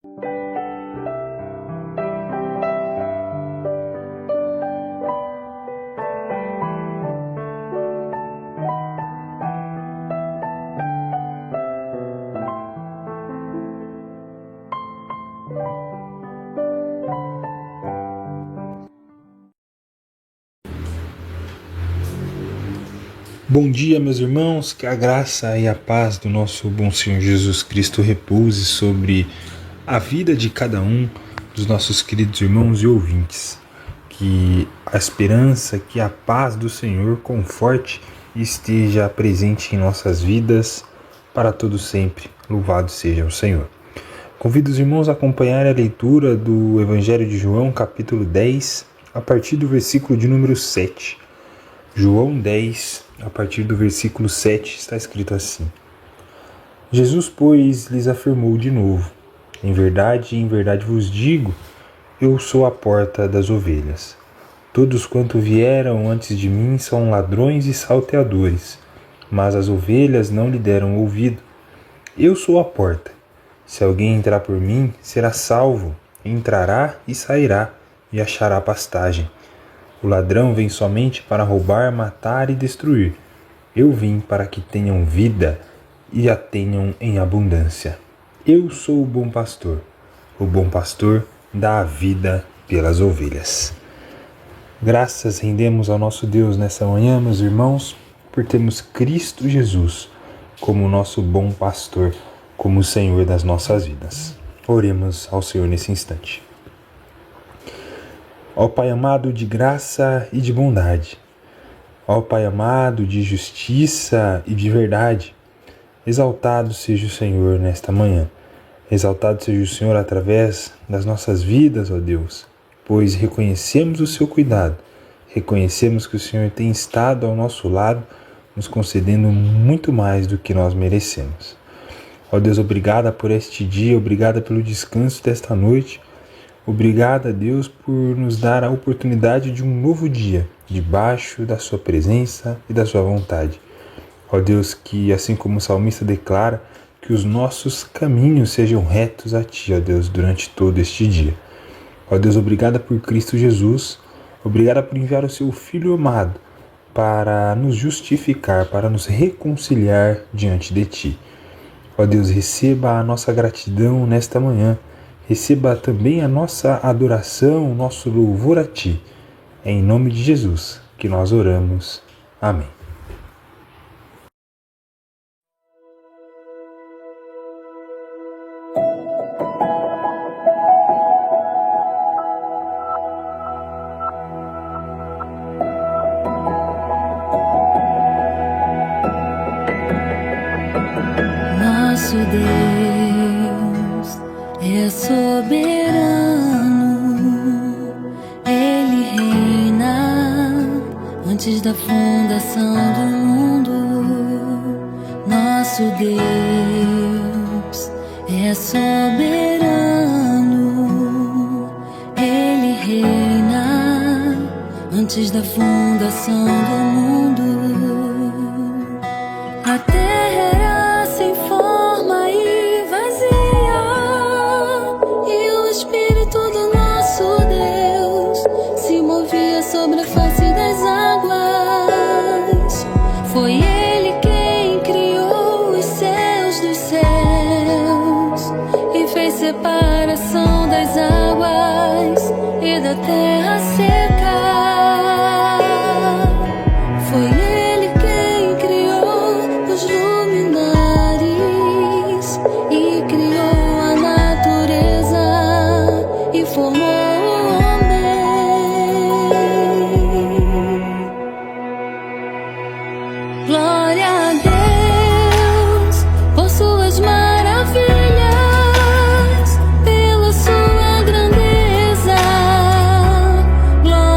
Bom dia, meus irmãos, que a graça e a paz do nosso bom Senhor Jesus Cristo repouse sobre a vida de cada um dos nossos queridos irmãos e ouvintes. Que a esperança, que a paz do Senhor conforte e esteja presente em nossas vidas para todo sempre. Louvado seja o Senhor. Convido os irmãos a acompanhar a leitura do Evangelho de João, capítulo 10, a partir do versículo de número 7. João 10, a partir do versículo 7, está escrito assim: Jesus, pois, lhes afirmou de novo: em verdade vos digo, eu sou a porta das ovelhas. Todos quanto vieram antes de mim são ladrões e salteadores, mas as ovelhas não lhe deram ouvido. Eu sou a porta. Se alguém entrar por mim, será salvo, entrará e sairá, e achará pastagem. O ladrão vem somente para roubar, matar e destruir. Eu vim para que tenham vida e a tenham em abundância. Eu sou o bom pastor. O bom pastor dá a vida pelas ovelhas. Graças rendemos ao nosso Deus nessa manhã, meus irmãos, por termos Cristo Jesus como nosso bom pastor, como o Senhor das nossas vidas. Oremos ao Senhor nesse instante. Ó Pai amado de graça e de bondade, ó Pai amado de justiça e de verdade, exaltado seja o Senhor nesta manhã, exaltado seja o Senhor através das nossas vidas, ó Deus, pois reconhecemos o seu cuidado, reconhecemos que o Senhor tem estado ao nosso lado, nos concedendo muito mais do que nós merecemos. Ó Deus, obrigada por este dia, obrigada pelo descanso desta noite. Obrigada, Deus, por nos dar a oportunidade de um novo dia, debaixo da sua presença e da sua vontade. Ó Deus, que assim como o salmista declara, que os nossos caminhos sejam retos a Ti, ó Deus, durante todo este dia. Ó Deus, obrigada por Cristo Jesus, obrigada por enviar o Seu Filho amado para nos justificar, para nos reconciliar diante de Ti. Ó Deus, receba a nossa gratidão nesta manhã, receba também a nossa adoração, o nosso louvor a Ti. É em nome de Jesus que nós oramos. Amém. Nosso Deus é soberano, Ele reina antes da fundação do mundo. Nosso Deus é soberano, Ele reina antes da fundação do mundo. A terra era sem forma e vazia, e o Espírito do nosso Deus se movia sobre a face das águas. Foi Ele quem criou os céus dos céus e fez separação das águas e da terra seca. Foi Ele quem criou os luminares e criou a natureza e formou o homem. Glória a Deus por suas maravilhas, pela sua grandeza. Glória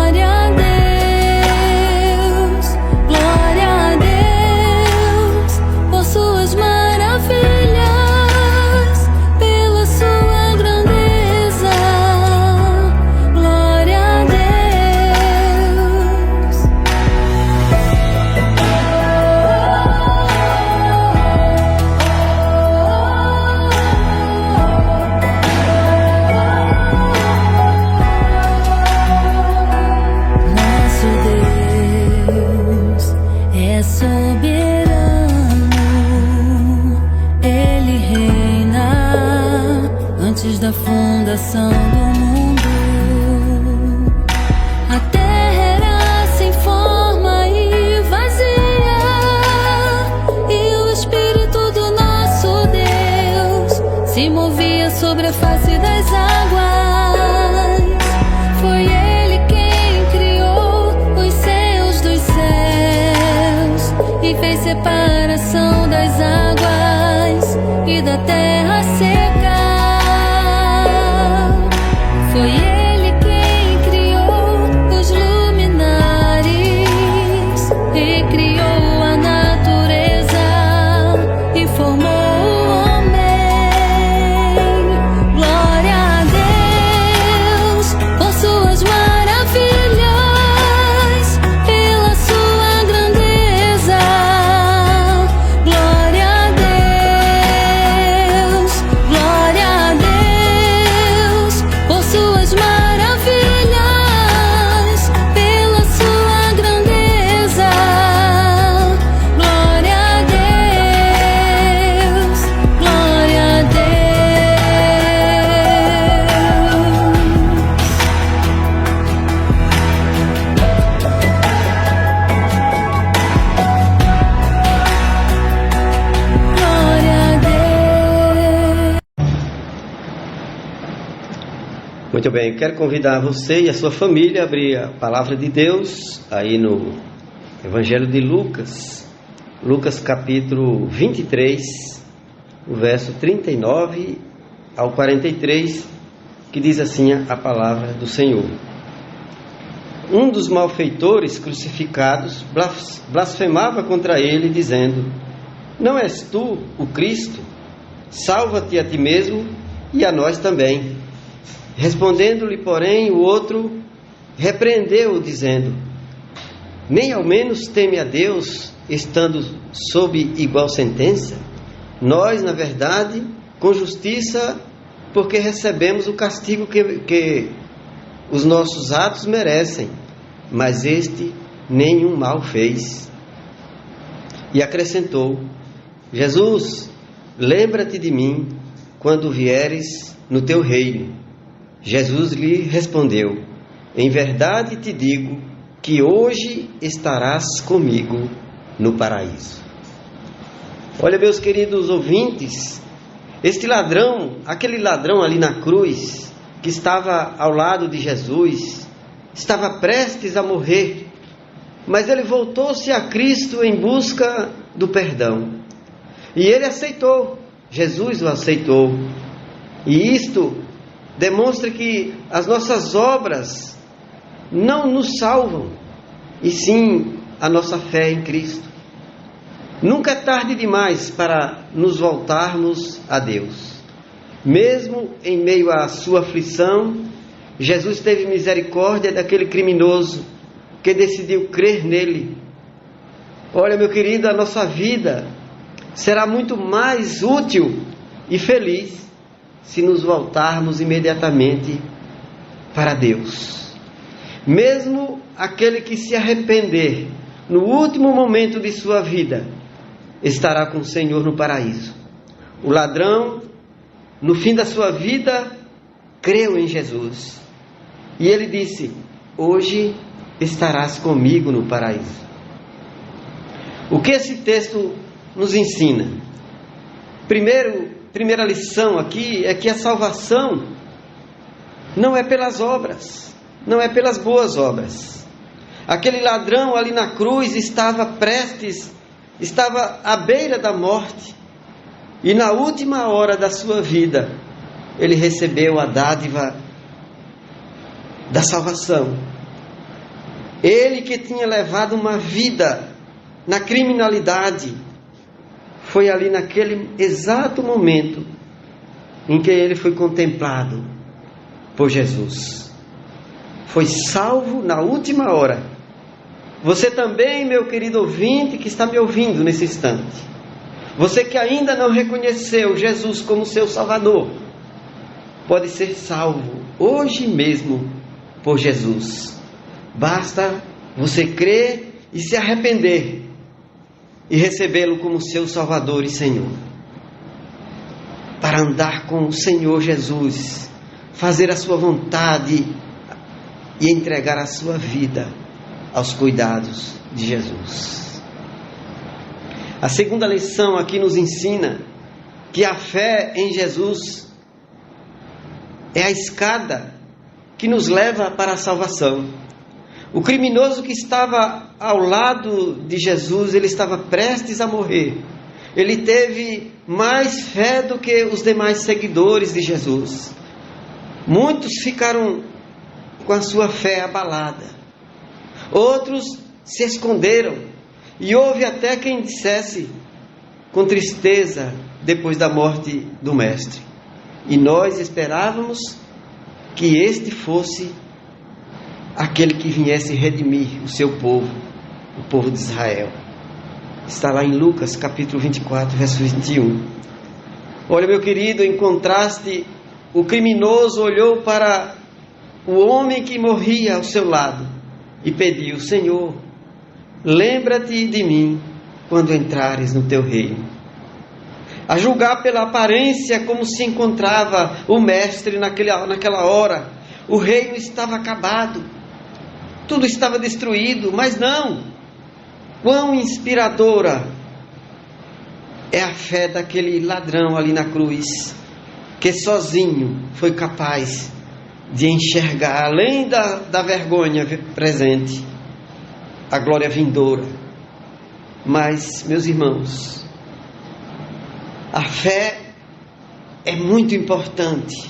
antes da fundação do mundo. A terra era sem forma e vazia, e o Espírito do nosso Deus se movia sobre a face das águas. Foi Ele quem criou os céus dos céus e fez separação das águas e da terra seca. Foi Ele quem criou os luminares e criou a natureza e formou o homem. Glória a Deus por suas maravilhas, pela sua grandeza. Glória a Deus por suas maravilhas, pela sua grandeza. Glória a Deus, glória a Deus. Muito bem, quero convidar você e a sua família a abrir a palavra de Deus aí no Evangelho de Lucas, Lucas capítulo 23, o verso 39 ao 43, que diz assim a palavra do Senhor. Um dos malfeitores crucificados blasfemava contra ele, dizendo: Não és tu o Cristo? Salva-te a ti mesmo e a nós também. Respondendo-lhe, porém, o outro repreendeu-o, dizendo: Nem ao menos teme a Deus, estando sob igual sentença? Nós, na verdade, com justiça, porque recebemos o castigo que os nossos atos merecem, mas este nenhum mal fez. E acrescentou: Jesus, lembra-te de mim quando vieres no teu reino. Jesus lhe respondeu: Em verdade te digo que hoje estarás comigo no paraíso. Olha, meus queridos ouvintes, este ladrão, aquele ladrão ali na cruz, que estava ao lado de Jesus, estava prestes a morrer, mas ele voltou-se a Cristo em busca do perdão. E ele aceitou, Jesus o aceitou. E isto demonstra que as nossas obras não nos salvam, e sim a nossa fé em Cristo. Nunca é tarde demais para nos voltarmos a Deus. Mesmo em meio à sua aflição, Jesus teve misericórdia daquele criminoso que decidiu crer nele. Olha, meu querido, a nossa vida será muito mais útil e feliz se nos voltarmos imediatamente para Deus. Mesmo aquele que se arrepender no último momento de sua vida estará com o Senhor no paraíso. O ladrão, no fim da sua vida, creu em Jesus. E ele disse: Hoje estarás comigo no paraíso. O que esse texto nos ensina? Primeira lição aqui é que a salvação não é pelas obras, não é pelas boas obras. Aquele ladrão ali na cruz estava à beira da morte, e na última hora da sua vida, ele recebeu a dádiva da salvação. Ele que tinha levado uma vida na criminalidade, foi ali naquele exato momento em que ele foi contemplado por Jesus. Foi salvo na última hora. Você também, meu querido ouvinte, que está me ouvindo nesse instante, você que ainda não reconheceu Jesus como seu Salvador, pode ser salvo hoje mesmo por Jesus. Basta você crer e se arrepender e recebê-lo como seu Salvador e Senhor. para andar com o Senhor Jesus, fazer a sua vontade e entregar a sua vida aos cuidados de Jesus. A segunda lição aqui nos ensina que a fé em Jesus é a escada que nos leva para a salvação. O criminoso que estava ao lado de Jesus, ele estava prestes a morrer. Ele teve mais fé do que os demais seguidores de Jesus. Muitos ficaram com a sua fé abalada. Outros se esconderam. E houve até quem dissesse com tristeza depois da morte do Mestre: e nós esperávamos que este fosse aquele que viesse redimir o seu povo, o povo de Israel. Está lá em Lucas capítulo 24, verso 21. Olha, meu querido, em contraste, o criminoso olhou para o homem que morria ao seu lado e pediu: Senhor, lembra-te de mim quando entrares no teu reino. A julgar pela aparência como se encontrava o mestre naquela hora, o reino estava acabado, tudo estava destruído. Mas não, quão inspiradora é a fé daquele ladrão ali na cruz, que sozinho foi capaz de enxergar, além da vergonha presente, a glória vindoura. Mas, meus irmãos, a fé é muito importante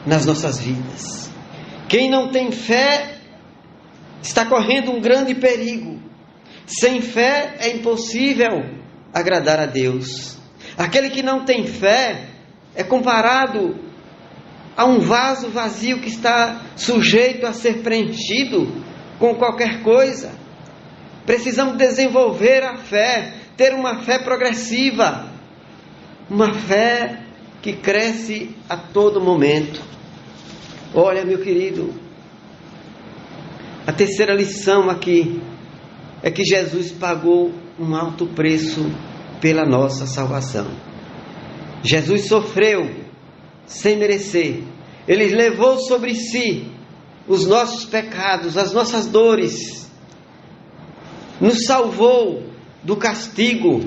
nas nossas vidas. Quem não tem fé está correndo um grande perigo. Sem fé é impossível agradar a Deus. Aquele que não tem fé é comparado a um vaso vazio que está sujeito a ser preenchido com qualquer coisa. Precisamos desenvolver a fé, ter uma fé progressiva, uma fé que cresce a todo momento. Olha, meu querido, a terceira lição aqui é que Jesus pagou um alto preço pela nossa salvação. Jesus sofreu sem merecer. Ele levou sobre si os nossos pecados, as nossas dores. Nos salvou do castigo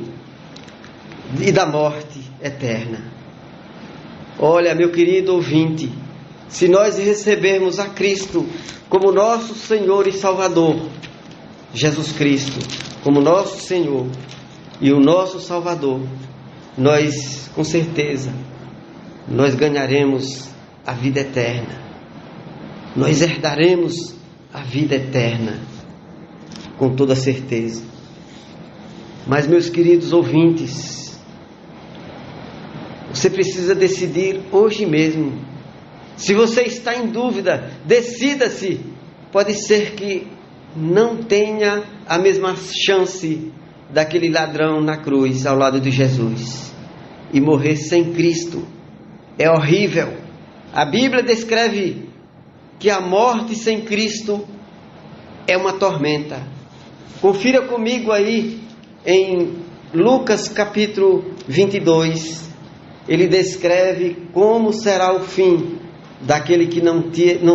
e da morte eterna. Olha, meu querido ouvinte, se nós recebermos a Cristo como nosso Senhor e Salvador, Jesus Cristo como nosso Senhor e o nosso Salvador, nós, com certeza, nós ganharemos a vida eterna. Nós herdaremos a vida eterna, com toda certeza. Mas, meus queridos ouvintes, você precisa decidir hoje mesmo. Se você está em dúvida, decida-se. Pode ser que não tenha a mesma chance daquele ladrão na cruz ao lado de Jesus. E morrer sem Cristo é horrível. A Bíblia descreve que a morte sem Cristo é uma tormenta. Confira comigo aí em Lucas capítulo 22. Ele descreve como será o fim daquele que não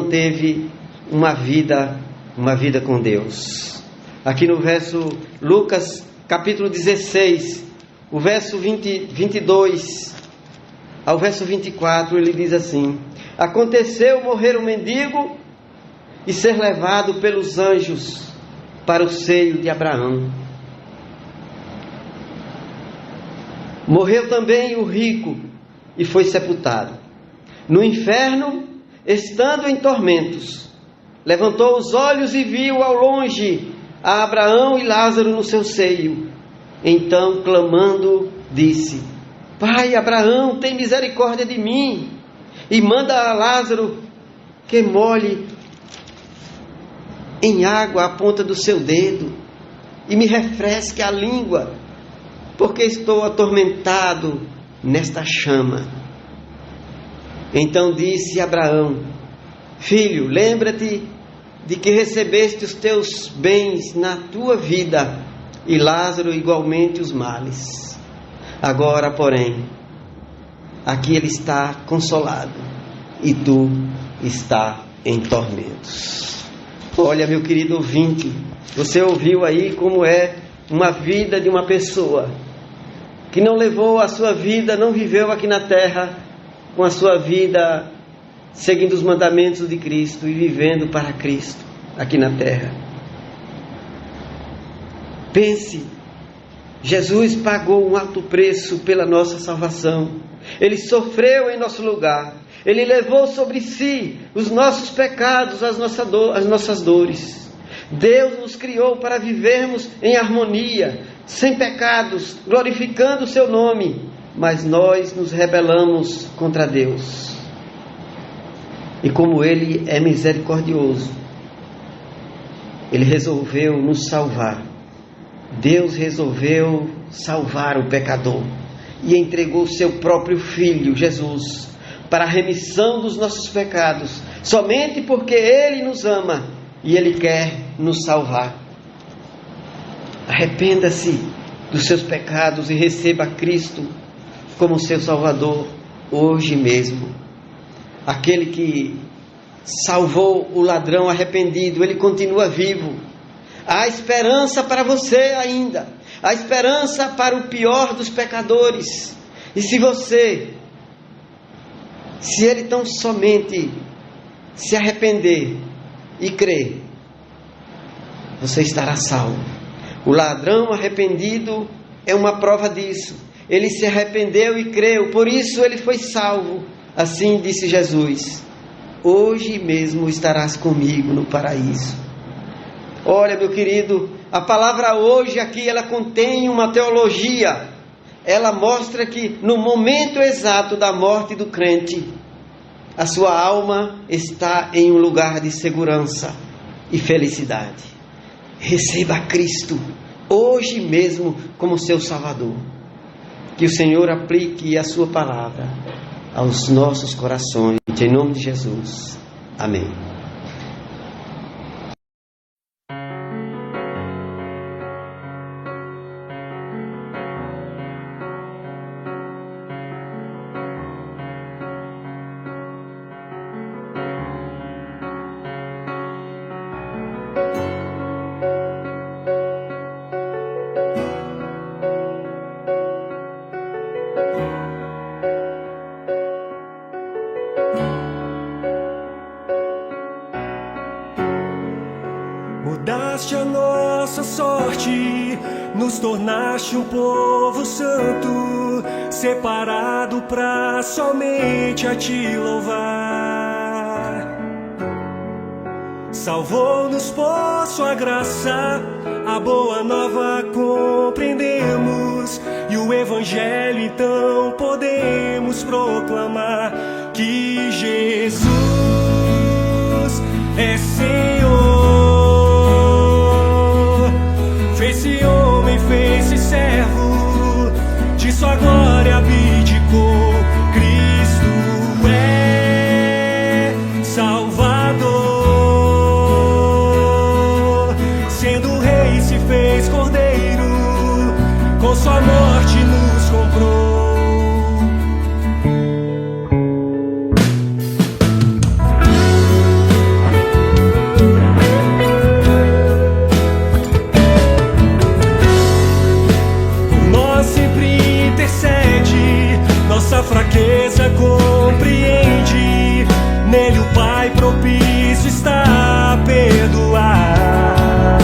teve uma vida com Deus. Aqui no verso Lucas capítulo 16, o verso 22 ao verso 24, ele diz assim: aconteceu morrer um mendigo e ser levado pelos anjos para o seio de Abraão. Morreu também o rico e foi sepultado. No inferno, estando em tormentos, levantou os olhos e viu ao longe a Abraão e Lázaro no seu seio. Então, clamando, disse: Pai Abraão, tem misericórdia de mim, e manda a Lázaro que molhe em água a ponta do seu dedo e me refresque a língua, porque estou atormentado nesta chama. Então disse Abraão: Filho, lembra-te de que recebeste os teus bens na tua vida, e Lázaro igualmente os males. Agora, porém, aqui ele está consolado e tu está em tormentos. Olha, meu querido ouvinte, você ouviu aí como é uma vida de uma pessoa que não levou a sua vida, não viveu aqui na terra com a sua vida seguindo os mandamentos de Cristo e vivendo para Cristo aqui na terra. Pense, Jesus pagou um alto preço pela nossa salvação. Ele sofreu em nosso lugar. Ele levou sobre si os nossos pecados, as nossas dores. Deus nos criou para vivermos em harmonia, sem pecados, glorificando o seu nome. Mas nós nos rebelamos contra Deus. E como Ele é misericordioso, Ele resolveu nos salvar. Deus resolveu salvar o pecador e entregou o seu próprio Filho, Jesus, para a remissão dos nossos pecados, somente porque Ele nos ama e Ele quer nos salvar. Arrependa-se dos seus pecados e receba Cristo como seu Salvador hoje mesmo. Aquele que salvou o ladrão arrependido, ele continua vivo. Há esperança para você ainda. Há esperança para o pior dos pecadores. E se ele tão somente se arrepender e crer, você estará salvo. O ladrão arrependido é uma prova disso. Ele se arrependeu e creu, por isso ele foi salvo. Assim disse Jesus: hoje mesmo estarás comigo no paraíso. Olha, meu querido, a palavra hoje aqui, ela contém uma teologia. Ela mostra que no momento exato da morte do crente, a sua alma está em um lugar de segurança e felicidade. Receba Cristo hoje mesmo como seu Salvador. Que o Senhor aplique a sua palavra aos nossos corações, em nome de Jesus. Amém. Mudaste a nossa sorte, nos tornaste um povo santo, separado pra somente a Ti louvar. Salvou-nos por Sua graça, a boa nova compreendemos, e o Evangelho então podemos proclamar que Jesus é Senhor. Fez-se homem, fez-se servo, de Sua glória abdicou. Cristo é Salvador. Sendo rei se fez cordeiro, com Sua morte nos comprou. Nossa fraqueza compreende, nele o Pai propício está a perdoar.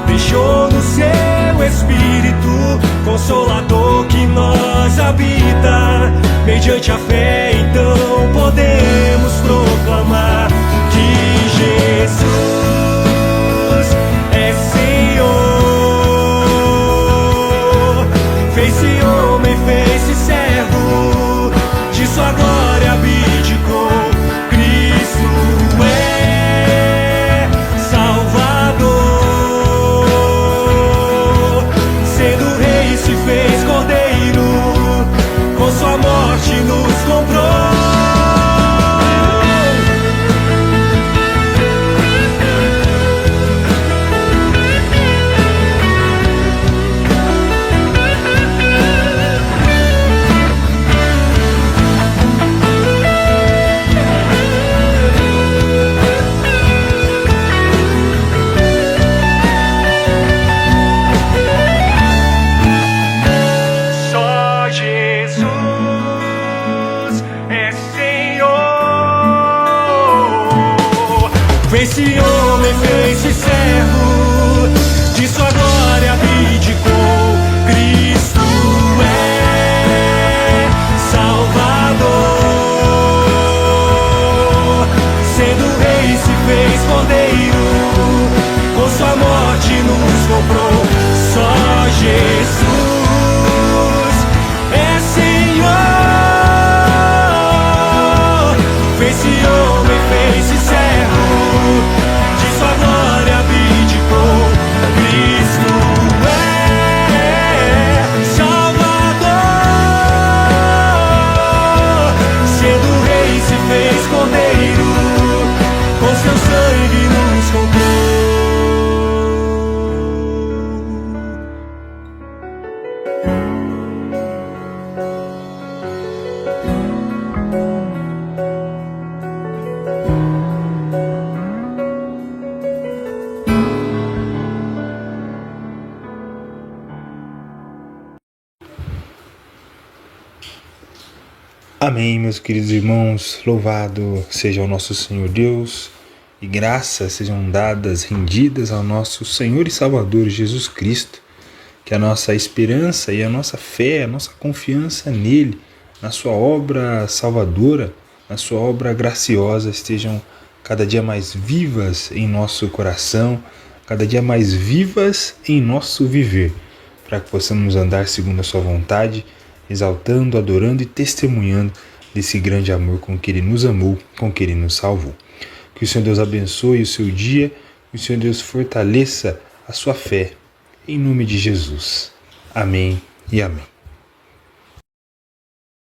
Deixou no seu Espírito Consolador que nós habita, mediante a fé então podemos proclamar que Jesus é Senhor. Fez-se homem, fez-se servo, de Sua glória abdicou. Cristo é Salvador. Sendo rei se fez cordeiro, com Sua morte nos comprou. Fez-se homem, fez-se servo, de sua glória abdicou. Cristo é Salvador. Sendo rei se fez cordeiro, com sua morte nos comprou. Só Jesus é Senhor. Fez-se homem, fez-se servo, de sua glória abdicou. Cristo é Salvador. Sendo rei se fez cordeiro, com seu sangue nos comprou. Amém, meus queridos irmãos, louvado seja o nosso Senhor Deus e graças sejam dadas, rendidas ao nosso Senhor e Salvador Jesus Cristo, que a nossa esperança e a nossa fé, a nossa confiança nele, na sua obra salvadora, na sua obra graciosa, estejam cada dia mais vivas em nosso coração, cada dia mais vivas em nosso viver, para que possamos andar segundo a sua vontade, exaltando, adorando e testemunhando desse grande amor com que Ele nos amou, com que Ele nos salvou. Que o Senhor Deus abençoe o seu dia, que o Senhor Deus fortaleça a sua fé, em nome de Jesus. Amém e amém.